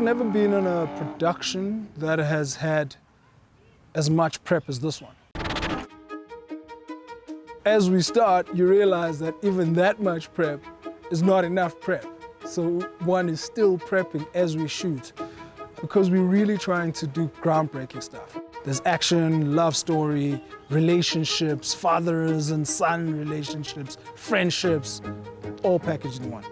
I've never been in a production that has had as much prep as this one. As we start, you realize that even that much prep is not enough prep. So one is still prepping as we shoot, because we're really trying to do groundbreaking stuff. There's action, love story, relationships, fathers and son relationships, friendships, all packaged in one.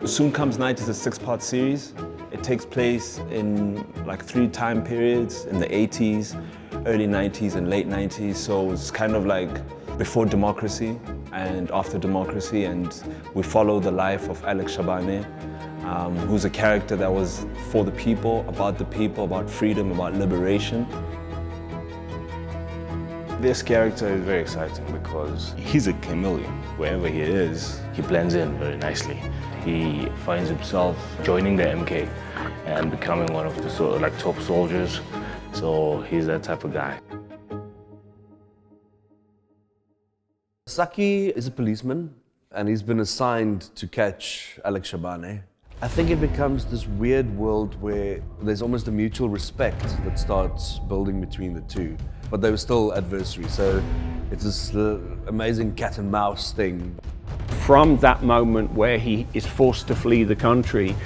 Soon Comes Night is a 6-part series. It takes place in like 3 time periods, in the 80s, early 90s and late 90s. So it's kind of like before democracy and after democracy, and we follow the life of Alex Shabane, who's a character that was for the people, about freedom, about liberation. This character is very exciting because he's a chameleon. Wherever he is, he blends in very nicely. He finds himself joining the MK and becoming one of the sort of like top soldiers. So he's that type of guy. Saki is a policeman and he's been assigned to catch Alex Shabane. I think it becomes this weird world where there's almost a mutual respect that starts building between the two, but they were still adversaries. So it's this amazing cat and mouse thing. From that moment where he is forced to flee the country,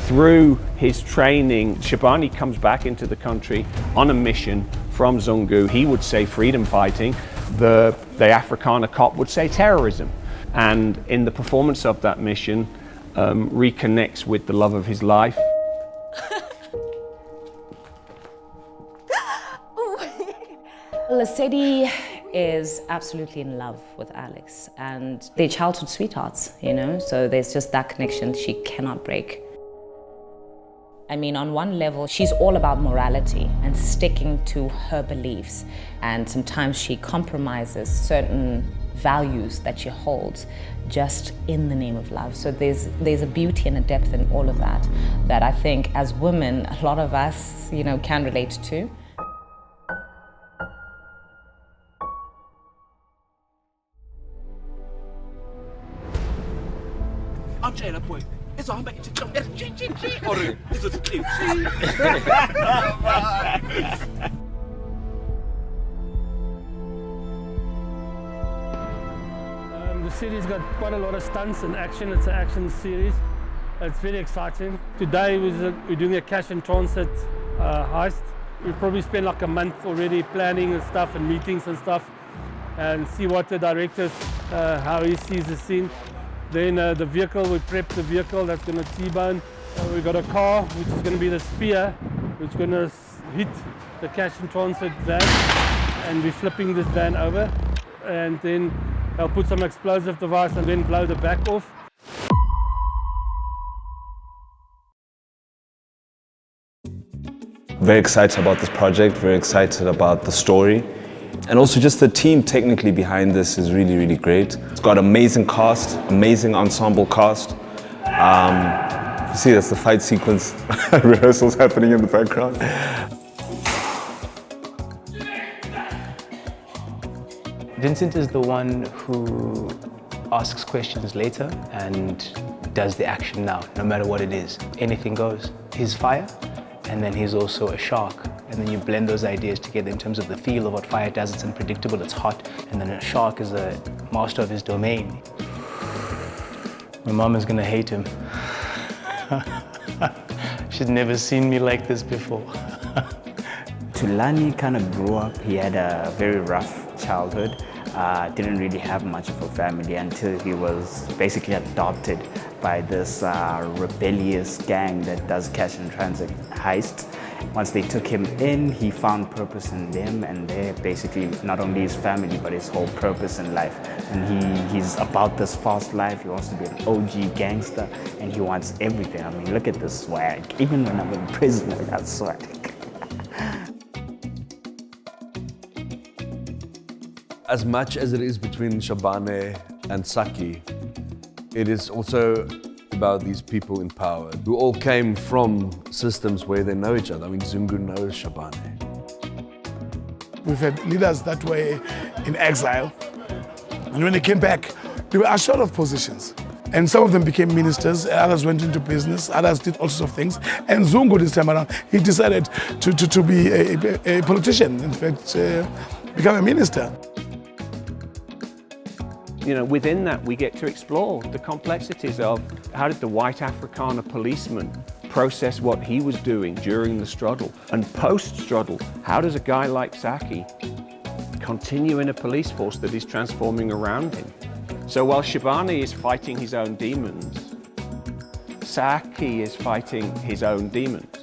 through his training, Shabani comes back into the country on a mission from Zungu. He would say freedom fighting, the Afrikaner cop would say terrorism. And in the performance of that mission, reconnects with the love of his life. Lesedi is absolutely in love with Alex, and they're childhood sweethearts, you know, so there's just that connection she cannot break. I mean, on one level, she's all about morality and sticking to her beliefs, and sometimes she compromises certain values that she holds just in the name of love. So there's a beauty and a depth in all of that that I think as women, a lot of us, you know, can relate to. I'm trying to point. It's all making The series got quite a lot of stunts and action. It's an action series. It's very exciting. Today we're doing a cash and transit heist. We probably spent like a month already planning and stuff and meetings and stuff, and see what the director, how he sees the scene. Then the vehicle, we prep the vehicle that's going to T-bone. We got a car which is going to be the spear, which is going to hit the cash and transit van, and we're flipping this van over, and then I'll put some explosive device and then blow the back off. Very excited about this project, very excited about the story. And also just the team technically behind this is really, really great. It's got amazing cast, amazing ensemble cast. You see that's the fight sequence, rehearsals happening in the background. Vincent is the one who asks questions later and does the action now, no matter what it is. Anything goes. He's fire, and then he's also a shark. And then you blend those ideas together in terms of the feel of what fire does. It's unpredictable, it's hot. And then a shark is a master of his domain. My mom is gonna hate him. She's never seen me like this before. Tulani kind of grew up, he had a very rough childhood. Didn't really have much of a family until he was basically adopted by this rebellious gang that does cash and transit heists. Once they took him in, he found purpose in them, and they're basically not only his family, but his whole purpose in life. And he's about this fast life. He wants to be an OG gangster, and he wants everything. I mean, look at this swag. Even when I'm in prison, I got swag. As much as it is between Shabane and Saki, it is also about these people in power who all came from systems where they know each other. I mean, Zungu knows Shabane. We've had leaders that were in exile, and when they came back, they were assured of positions. And some of them became ministers, others went into business, others did all sorts of things. And Zungu this time around, he decided to be a politician, in fact, become a minister. You know, within that we get to explore the complexities of how did the white Afrikaner policeman process what he was doing during the struggle, and post-struggle, how does a guy like Saki continue in a police force that is transforming around him? So while Shabani is fighting his own demons, Saki is fighting his own demons.